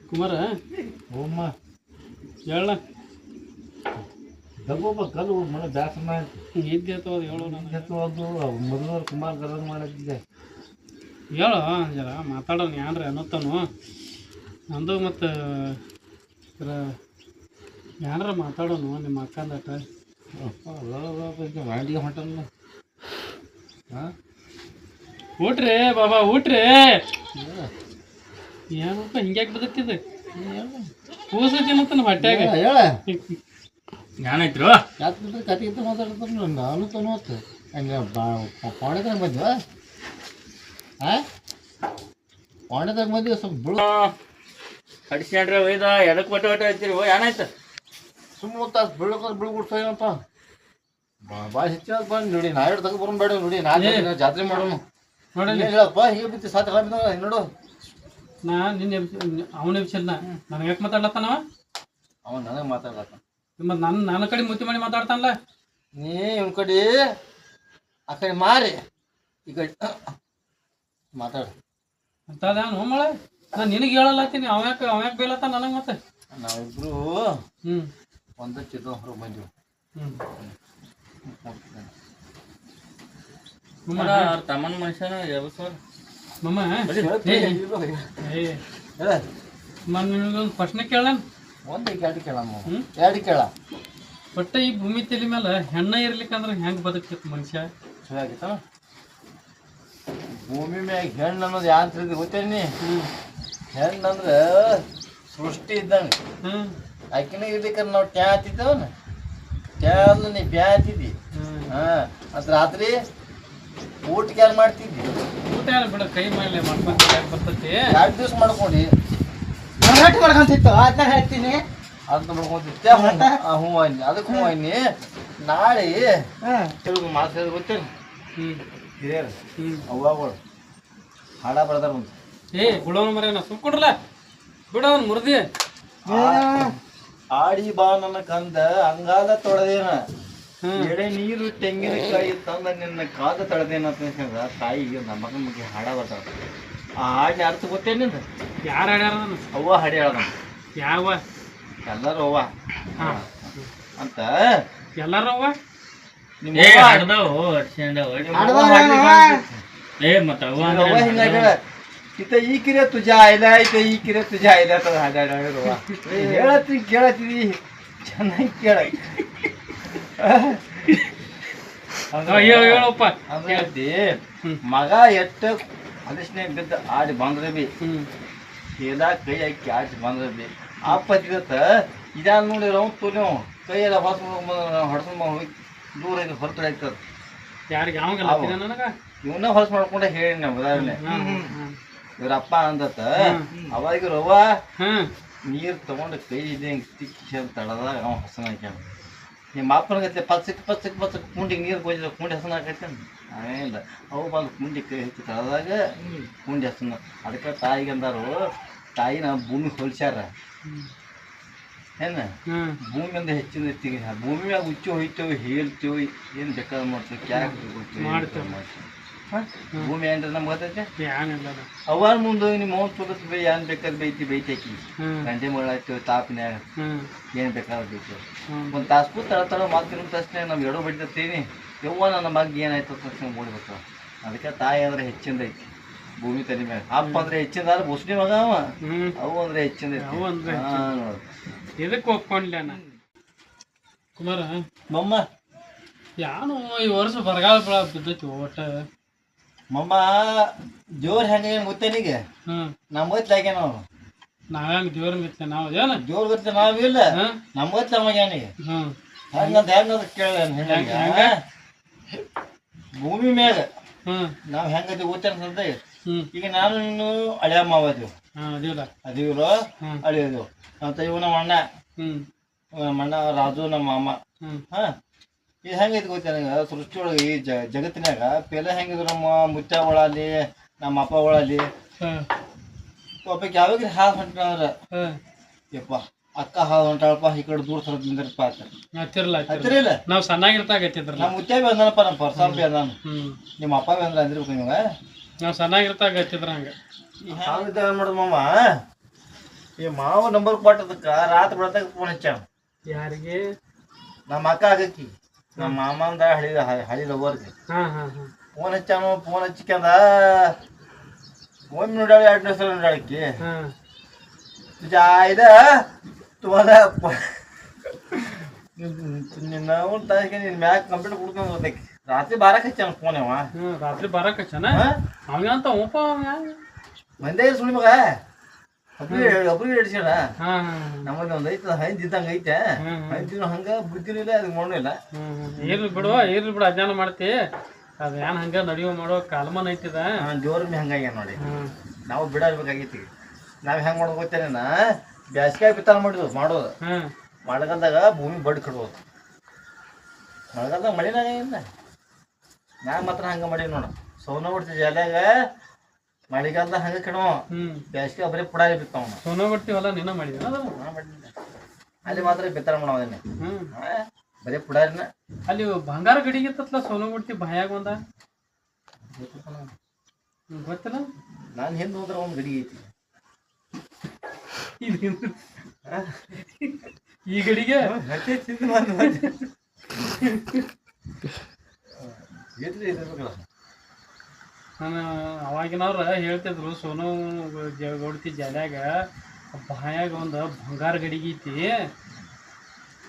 ಕುಮಾರ ಓಮ್ಮ ಹೇಳ ದಬ್ಬೊಬ್ಬ ಕಲ್ಲು ಮನೆ ಬ್ಯಾಸನ ನಿದ್ದೆ ಅಥವಾ ಹೇಳು ಅದು ಮೊದಲು ಕುಮಾರ್ ಗರನ್ ಮಾಡಿದ್ದೆ ಹೇಳು ಜರ ಮಾತಾಡೋಣ ಯಾನ್ರಿ ಅನ್ನತ್ತಾನು ನಂದು ಮತ್ತು ಯಾನ್ರ ಮಾತಾಡೋನು ನಿಮ್ಮ ಅಕ್ಕಂದಟ ಮಾಡಿಗೆ ಹೊಂಟಲ್ಲ ಹಾಂ ಊಟ್ರಿ ಬಾಬಾ ಊಟ್ರಿ ಏನಪ್ಪ ಹಿಂಗ್ಯಾಕೆ ಬದಕ್ತಿದ್ದೆ ಕೂಸತ್ತಿನತ್ತನ ಹೊಟ್ಯಾಗ ಹೇಳ ಏನಾಯ್ತ್ರು ಯಾಕೆ ಕತೆ ಇತ್ತು ಮಾತಾಡ್ತಾರೆ ನಾನು ತನು ಹೊತ್ತು ಹಂಗೆ ಪಾಣೆದಾಗ ಬಂದ್ವ ಹಾಂ ಪಾಣೆದಾಗ ಬಂದ್ವಿ ಸ್ವಲ್ಪ ಬಿಡು ಅಡಿಸ್ಕೊಂಡ್ರೆ ಒಯ್ದ ಎದಕ್ಕೆ ಒಟ್ಟು ಒಟ್ಟು ಹಚ್ಚಿರಿ ಓ ಏನಾಯ್ತು ಸುಮ್ಮನೆ ತಾಸು ಬಿಡ್ಬಿಡ್ತಾವೇನಪ್ಪ ಭಾಳ ಹೆಚ್ಚಿನ ಬಂದು ನೋಡಿ ನಾ ಎರಡು ತಗೋ ಬರೋಣ ಬೇಡ ನೋಡಿ ನಾ ಜಾತ್ರೆ ಮಾಡೋಣ ನೋಡಿ ಹೇಳಪ್ಪ ಹೀಗೆ ಬಿತ್ತು ಸಾತ್ ನೋಡು ನಾ ನಿನ್ನೆ ಅವನ ವಿಷಯನ ನನಗೆ ಯಾಕೆ ಮಾತಾಡ್ಲತ್ತಾನವ ಅವನು ನನಗೆ ಮಾತಾಡ್ಲತ್ತ ಮತ್ತು ನನ್ನ ಕಡೆ ಮುತ್ತಿ ಮಾಡಿ ಮಾತಾಡ್ತಾನಲ್ಲ ನೀ ಇವ್ನ ಕಡೆ ಆ ಕಡೆ ಮಾರಿ ಈ ಕಡೆ ಮಾತಾಡು ಅಂತದೇನು ಮಳೆ ನಾನು ನಿನಗೆ ಹೇಳಲ್ಲತ್ತೀನಿ ಅವ್ಯಾಕೆ ಬೇಲತ್ತ ನನಗೆ ಮತ್ತೆ ನಾವಿಬ್ರು ಹ್ಞೂ ಒಂದೇ ಚಿತ್ರ ಹೊರಗೆ ಬಂದಿವಿ ಅವ್ರ ತಮ್ಮನ ಮನುಷ್ಯನ ಸರ್ ಮಮ್ಮ ನಿನಗೊಂದು ಪ್ರಶ್ನೆ ಕೇಳ ಒಂದು ಎರಡು ಕೇಳಮ್ಮ ಎರಡು ಕೇಳ ಒಟ್ಟ ಈ ಭೂಮಿ ತಲೆ ಮೇಲೆ ಹೆಣ್ಣ ಇರ್ಲಿಕ್ಕಂದ್ರೆ ಹೆಂಗೆ ಬದುಕ್ತಿತ್ತು ಮನುಷ್ಯ ಚಲೋ ಆಗಿತ್ತ ಭೂಮಿ ಮ್ಯಾಗ ಹೆಣ್ಣು ಅನ್ನೋದು ಯಾಂತ್ರ ಇದೆ ಗೊತ್ತೇನಿ ಹೆಣ್ಣು ಅಂದ್ರೆ ಸೃಷ್ಟಿ ಇದ್ದಂಗೆ ಆಕಿನ ಇರ್ಬೇಕಾದ್ರೆ ನಾವು ಟ್ಯಾ ಹತ್ತಿದ್ದವನ ಟ್ಯಾ ಅಲ್ಲ ನೀ ಬ್ಯಾ ಹತ್ತಿದ್ದಿ ಹಾಂ ಅದು ರಾತ್ರಿ ಊಟಕ್ಕೆ ಯಾರು ಮಾಡ್ತಿದ್ದಿ ಊಟ ಬಿಡ ಕೈ ಮೇಲೆ ಮಾಡ್ಕೊಂತ ಬರ್ತೈತಿ 2 ದಿವಸ ಮಾಡ್ಕೊಂಡು ಮಾಡ್ಕೊಂತಿತ್ತು ಅದನ್ನ ಹೇಳ್ತೀನಿ ಅದನ್ನ ಮಾಡ್ಕೊಂತಿದ್ದೆ ಹ್ಞೂ ಅನ್ನಿ ಅದಕ್ಕೆ ಹ್ಞೂ ಅನ್ನಿ ನಾಳೆ ತಿರುಗಿ ಮಾತು ಗೊತ್ತೇನು ಹಿರಿಯರು ಅವ್ವಗಳು ಹಾಡ ಬರ್ದಾರ ಒಂದು ಬಿಡೋನು ಮರ ನಾ ಸುಮ್ ಕೊಡ್ರಲ್ಲ ಬಿಡೋನು ಮುರ್ದಿ ಆಡಿ ಬಾ ನನ್ನ ಕಂದ ಅಂಗಾಲ ತೊಳೆದೇನ ಎಡೆ ನೀರು ತೆಂಗಿನಕಾಯಿ ತಂದ ನಿನ್ನ ಕಾದ ತಳೆದೇನ ಅಂತ ತಾಯಿಗೆ ನಮ್ಮ ಮಗನ ಬಗ್ಗೆ ಹಾಡ ಬರ್ತಾವ ಆ ಹಾಡಿನ ಅರ್ಥ ಗೊತ್ತೇನಿಂದ ಯಾರು ಹಾಡ್ಯಾರ ಅವ್ವ ಹಾಡಿ ಹೇಳ್ದ ಯಾವ ಎಲ್ಲರೂ ಅವ್ವ ಅಂತ ಎಲ್ಲಾರು ಅವ ನಿಮ್ಮ ಏ ಅವ್ವ ಹಡ್ದವು ಏ ಮತ್ತ ಅವ್ವ ಅವ್ವ ಹಿಂಗಾಗ್ಯಾಳ ಇತ ಈ ಕಿರೆ ತುಜಾ ಆಯ್ಲ ಇತ ಈ ಕಿರೆ ತುಜಾ ಆಯ್ಲ ಅಂತ ಹಾಡಾಡ್ಯಾರವ್ವ ಹೇಳತ್ತಿ ಕೇಳತ್ತೀವಿ ಚೆನ್ನಾಗಿ ಕೇಳ ಹೇಳಪ್ಪ ಅಂದ್ರೆ ಮಗ ಎಷ್ಟ ಅಲಿಸ್ನಾಗ ಬಿದ್ದ ಆಡಿ ಬಂದ್ರೆ ಬಿ ಎಲ್ಲ ಕೈ ಹಾಕಿ ಆಡಿ ಬಂದ್ರೆ ಬಿ ಆಪತ್ತಿಗತ್ತ ಇದಾದ ನೋಡಿ ರೌಂಡ್ ತೋಲಿ ಕೈಯೆಲ್ಲ ಹೊಡ್ಸ್ಕೊಂಡ್ ಹೋಗಿ ದೂರ ಹೊರತು ಆಗ್ತದ ಯಾರಿಗೆ ಅವಾಗ ನನಗ ಇವನ್ನ ಹೊಲಸು ಮಾಡ್ಕೊಂಡೆ ಹೇಳಿ ನಾವು ಉದಾಹರಣೆ ಇವ್ರಪ್ಪ ಅಂದತ್ತ ಅವಾಗ ರವ್ವ ನೀರು ತಗೊಂಡು ಕೈ ಇದೆ ತಿಕ್ಕಿ ತಳದಾಗ ಅವ ಹಸನ ಹಾಕ್ಯಾನ ನಿಮ್ಮ ಅಪ್ಪನಿಗತ್ತೆ ಪಚ್ಚಕ್ ಕುಂಡಿಗೆ ನೀರು ಕೊಯ್ದ ಕುಂಡಿ ಹಸನ ಹಾಕೈತೆ ಅವೇನಿಲ್ಲ ಅವು ಬಂದು ಕುಂಡಿ ಕೈ ಹೆಚ್ಚಿ ತಳದಾಗ ಕುಂಡಿ ಹಸನ ಅದಕ್ಕೆ ತಾಯಿಗೆ ಅಂದಾರು ತಾಯಿನ ಭೂಮಿ ಹೊಲ್ಸ್ಯಾರ ಏನ ಭೂಮಿಯಿಂದ ಹೆಚ್ಚಿನ ಎತ್ತಿಗೆ ಭೂಮಿ ಮ್ಯಾಗ ಉಚ್ಚಿ ಹೋಯ್ತೇವೆ ಹೇಳ್ತೇವೆ ಏನು ಬೇಕಾದ್ರೆ ಮಾಡ್ತೇವೆ ಕ್ಯಾಕ್ ಮಾಡ್ತೇವೆ ಭೂಮಿ ಏನ್ರ ನಮ್ಗೆ ಗೊತ್ತೈತೆ ಅವಾರ ಮುಂದೆ ಹೋಗಿ ನಿಮ್ಮ ಮೌನ್ ತೋರಿಸ್ ಬೈ ಏನ್ ಬೇಕಾದ್ರೆ ಬೈತಾಕಿ ಗಂಟೆ ಮಗಳಾಯ್ತೇವೆ ತಾಪಿನ್ಯಾಗ ಏನು ಬೇಕಾದ್ರೆ ಬೈತೇವೆ ಒಂದು ತಾಸು ಕೂತ್ ತಳ ಮಾತಿನ ತಕ್ಷಣ ನಮ್ಗೆ ಎಡೋ ಬಡಿತೀನಿ ಯವ್ವ ನನ್ನ ಮಗ ಏನಾಯ್ತು ತಕ್ಷಣ ಮೂಡಿಬೇಕು ಅದಕ್ಕೆ ತಾಯಿ ಅಂದ್ರೆ ಹೆಚ್ಚಿಂದ ಐತಿ ಭೂಮಿ ತಲೆ ಮ್ಯಾಗ ಅಪ್ಪ ಅಂದ್ರೆ ಹೆಚ್ಚಿಂದ ಆದ್ರೆ ಮುಸ್ಲಿ ಮಗ ಅವ ಅವು ಅಂದ್ರೆ ಹೆಚ್ಚಿಂದ ಐತಿ ನೋಡು ಇದಕ್ಕೆ ಒಪ್ಕೊಂಡ್ಲ ನಾ ಕುಮಾರ ಮಮ್ಮ ಯಾನು ಈ ವರ್ಷ ಬರಗಾಲ ಬಿದ್ದೈತಿ ಒಟ್ಟ ಮಮ್ಮ ಜೋರ್ ಹೆಂಗೆ ಗೊತ್ತೇನಿಗೆ ನಮ್ಮ ಗೊತ್ತಾಗ್ಯ ನಾವು ನಾವ್ಯಾಂಗ ದೇವ್ರ ಮಿತ್ತ ನಾವು ಏನ ಜೋರ್ ಗೊತ್ತ ನಾವಿಲ್ಲ ನಮ್ಮ ಗೊತ್ತ ನಮಗೇನಿಗೆ ಹೆಂಗಂತ ಹೆಂಗಂತ ಕೇಳ ಭೂಮಿ ಮ್ಯಾಗ ನಾವು ಹೆಂಗದಿ ಗೊತ್ತೇನ ಈಗ ನಾನು ಇನ್ನು ಹಳೆಯ ಮಾವ ಅದೀವ್ರು ಅಳಿಯೋದು ಅಂತ ಇವ್ ನಮ್ಮ ಅಣ್ಣ ಅಣ್ಣ ರಾಜು ನಮ್ಮ ಮಾಮ ಹಾ ಇದು ಹೆಂಗೈತಿ ಗೊತ್ತೇನ ಸೃಷ್ಟಿ ಒಳಗೆ ಈ ಜಗತ್ತಿನಾಗ ಪೆಲೆ ಹೆಂಗಿದ್ರು ನಮ್ಮ ಮುತ್ಯ ಒಳಲಿ ನಮ್ಮ ಅಪ್ಪ ಒಳಲಿ ಒಬ್ಬಕ್ಕೆ ಯಾವಾಗ ಹಾಲು ಹೊಂಟ್ರ ಯಪ್ಪ ಅಕ್ಕ ಹಾಲು ಹೊಂಟಾಳಪ್ಪ ಈ ಕಡೆ ದೂರ ಸರ ನಿಂದಿರಪ್ಪ ಹತ್ತಿರಲ್ಲ ನಾವು ಸಣ್ಣಾಗಿರ್ತಾಗ ನಮ್ಮ ಮುತ್ಯ ಬಿ ಅಂದನಪ್ಪ ನಮ್ಮ ಪರ್ಸಾಲ್ ಬಿ ಅಂದಾನ ನಿಮ್ಮ ಅಪ್ಪ ಬಿ ಅಂದ್ರೆ ಅಂದಿರ್ಬೇಕು ನಿಮ್ಗೆ ನಾವು ಸಣ್ಣಾಗಿರ್ತಾಗ ಹತ್ತಿದ್ರ ಹಂಗ ಹಾಲು ಇದ್ದಾಗ ಮಾಡೋದು ಮಾಮ ಈ ಮಾವ ನಂಬರ್ ಕೊಟ್ಟದಕ್ಕ ರಾತ್ರಿ ಬೆಳತಾಗ ಫೋನ್ ಹಚ್ಚಾನ. ಯಾರಿಗೆ? ನಮ್ಮ ಅಕ್ಕ ಆಗಕ್ಕಿ ನಮ್ಮ ಮಾಮಂದ ಹಳಿ ಲವರ್ಗೆ ಫೋನ್ ಹಚ್ಚಾನು. ಫೋನ್ ಹಚ್ಚಿಕ್ಯಂದ ಒಮ್ಮೆ ನೋಡ್ಯಾಳ 2 ಸಲ ನೋಡ್ಯಾಳಕ್ಕಿ. ಜಾಯ್ದ ತುಮದ ನಿನ್ನ ತಾಯಿಗೆ ನಿನ್ನ ಮ್ಯಾಗ ಕಂಪ್ಯೂಟರ್ ಕೊಡ್ಕೊಂಡು ಹೋದಕ್ಕೆ ರಾತ್ರಿ 12ಕ್ಕೆ ಹಚ್ಚಾನ ಫೋನ್. ಅವ ರಾತ್ರಿ 12ಕ್ಕೆ ಹಚ್ಚಾನ. ಅವಂತ ಓಪ ಮಂದೇ ಸುಳಿ ಮಗ ಒಬ್ರಿಗೆ ಹಿಡಿಸ್ಯಾನ. ನಮ್ಮಲ್ಲಿ ಒಂದು ಐತೆ ಹೈದು ಇದ್ದಂಗೆ ಐತೆ. ಹೈದಿನ ಹಂಗ ಬುದ್ಧಿನೂ ಇಲ್ಲ, ಅದಕ್ಕೆ ಮಣ್ಣು ಇಲ್ಲ. ಇರ್ಲಿ ಬಿಡು ಅಜ್ಞಾನ ಮಾಡ್ತಿ. ಅದು ಏನ್ ಹಂಗ ನಡೆಯೋ ಮಾಡೋ ಕಾಲ್ಮನ್ ಐತಿದ ಜೋರ್ ಹಂಗಾಗ್ಯ ನೋಡಿ. ನಾವು ಬಿಡಬೇಕಾಗೈತಿ. ನಾವ್ ಹೆಂಗ್ ಮಾಡೋದು ಗೊತ್ತೇನ, ಬ್ಯಾಸ್ಗೆ ಬಿತ್ತನೆ ಮಾಡೋದು. ಮಳೆಗಾಲದಾಗ ಭೂಮಿ ಬಡ್ ಕಡ್ಬೋದು. ಮಳೆಗಾಲದಾಗ ಮಳಿನಾಗ ಇಲ್ಲ. ನಾ ಮಾತ್ರ ಹಂಗ ಮಾಡೀವಿ ನೋಡ. ಸೌನ ಬಿಡ್ತೀವಿ ಜಾಲ್ಯಾಗ. ಮಳೆಗಾಲದಾಗ ಹಂಗ ಕೆಡವ, ಬ್ಯಾಸ್ಗೆ ಬರೀ ಪುಡಾರಿ ಬಿತ್ತಾವ. ಸೋನ ಬಿಡ್ತೀವಲ್ಲ ನೀನ ಮಾಡಿದ ಅಲ್ಲಿ ಮಾತ್ರ ಬಿತ್ತನೆ ಮಾಡೋದನ್ನೇ ಬರೀ ಪುಡಾರಿನ. ಅಲ್ಲಿ ಬಂಗಾರ ಗಡಿಗಿತ್ತಲ್ಲ ಸೋನ ಬಿಡ್ತಿ ಬಾಯಾಗ ಒಂದ ಗೊತ್ತಿಲ್ಲ. ನಾನು ಹಿಂದೆ ಹೋದ್ರೆ ಒಂದು ಗಡಿ ಐತಿ. ಈ ಗಡಿಗೆ ನಾನು ಅವಾಗಿನವ್ರ ಹೇಳ್ತಿದ್ರು ಸೋನು ಗೌಡ್ತಿ ಜಾಲ್ಯಾಗ ಬಾಯಾಗ ಒಂದು ಬಂಗಾರ ಗಡಿಗೆ ಐತಿ.